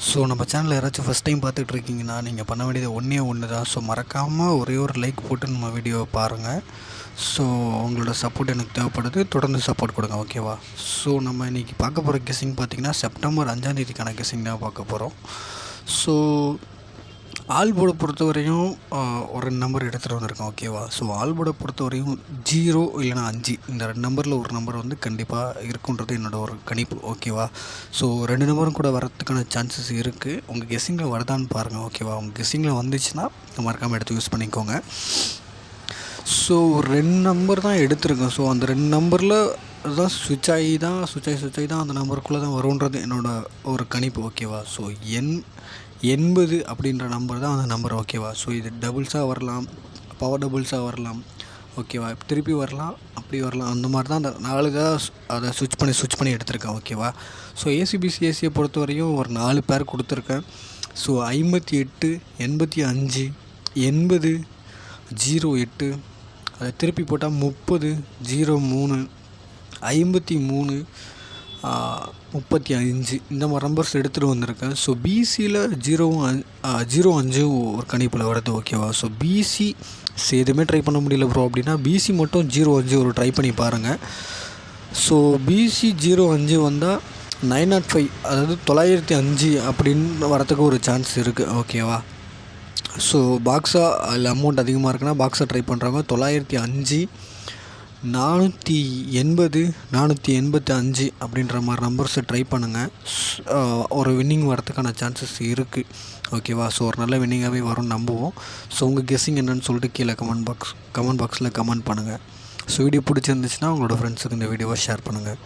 So நம்ம சேனலில் யாராச்சும் ஃபஸ்ட் டைம் பார்த்துட்ருக்கீங்கன்னா நீங்கள் பண்ண வேண்டியது ஒன்று தான். ஸோ மறக்காமல் ஒரே ஒரு லைக் போட்டு நம்ம வீடியோவை பாருங்கள். ஸோ உங்களோட சப்போர்ட் எனக்கு தேவைப்படுது, தொடர்ந்து சப்போர்ட் கொடுங்க, ஓகேவா? ஸோ நம்ம இன்றைக்கி பார்க்க போகிற கெஸ்ஸிங் பார்த்திங்கன்னா செப்டம்பர் 5ஆம் கெஸ்ஸிங் தான் பார்க்க போகிறோம். ஸோ ஆல் போர்டை பொறுத்தவரையும் ஒரு 2 நம்பர் எடுத்துகிட்டு வந்திருக்கேன், ஓகேவா? ஸோ ஆல் போர்டை பொறுத்தவரையும் 0 இல்லைனா 5 இந்த 2 நம்பரில் ஒரு நம்பர் வந்து கண்டிப்பாக இருக்குன்றது என்னோடய ஒரு கணிப்பு, ஓகேவா? ஸோ 2 நம்பரும் கூட வரதுக்கான சான்சஸ் இருக்குது. உங்கள் கெஸ்ஸிங்கில் வருதான்னு பாருங்கள், ஓகேவா? உங்கள் கெஸ்ஸிங்கில் வந்துச்சுன்னா மறக்காமல் எடுத்து யூஸ் பண்ணிக்கோங்க. ஸோ 2 நம்பர் தான் எடுத்திருக்கேன். ஸோ அந்த 2 நம்பரில் தான் சுவிட்ச் ஆகி தான் அந்த நம்பருக்குள்ளே தான் வருன்றது என்னோடய ஒரு கணிப்பு, ஓகேவா? ஸோ 80 அப்படின்ற நம்பர் தான் அந்த நம்பர், ஓகேவா? ஸோ இது டபுள்ஸாக வரலாம், பவர் டபுள்ஸாக வரலாம், ஓகேவா? திருப்பி வரலாம், அப்படி வரலாம். அந்த மாதிரி தான் அந்த 4 தான் அதை ஸ்விட்ச் பண்ணி எடுத்திருக்கேன், ஓகேவா? ஸோ ஏசிபிசிஎஸ்சியை பொறுத்தவரையும் ஒரு 4 பேர் கொடுத்துருக்கேன். ஸோ 58, 85, 80, 08, அதை திருப்பி போட்டால் 30, 03, 53, 35 இந்த மாதிரி நம்பர்ஸ் எடுத்துகிட்டு வந்திருக்கேன். ஸோ பிசியில் 05 ஒரு கணிப்பில் வருது, ஓகேவா? ஸோ பிசி எதுவுமே ட்ரை பண்ண முடியல ப்ரோ அப்படின்னா பிசி மட்டும் 05 ஒரு ட்ரை பண்ணி பாருங்கள். ஸோ பிசி 05 வந்தால் 905, அதாவது 905 அப்படின்னு வரத்துக்கு ஒரு சான்ஸ் இருக்குது, ஓகேவா? ஸோ பாக்ஸாக அதில் அமௌண்ட் அதிகமாக இருக்குன்னா பாக்ஸாக ட்ரை பண்ணுறவங்க 905, 480, 485 அப்படின்ற மாதிரி நம்பர்ஸை ட்ரை பண்ணுங்கள். ஒரு வின்னிங் வரதுக்கான சான்சஸ் இருக்குது, ஓகேவா? ஸோ ஒரு நல்ல வின்னிங்காகவே வரும்னு நம்புவோம். ஸோ உங்கள் கெஸ்ஸிங் என்னன்னு சொல்லிட்டு கீழே கமெண்ட் பாக்ஸில் கமெண்ட் பண்ணுங்கள். ஸோ வீடியோ பிடிச்சிருந்துச்சுன்னா உங்களோட ஃப்ரெண்ட்ஸுக்கு இந்த வீடியோவை ஷேர் பண்ணுங்கள்.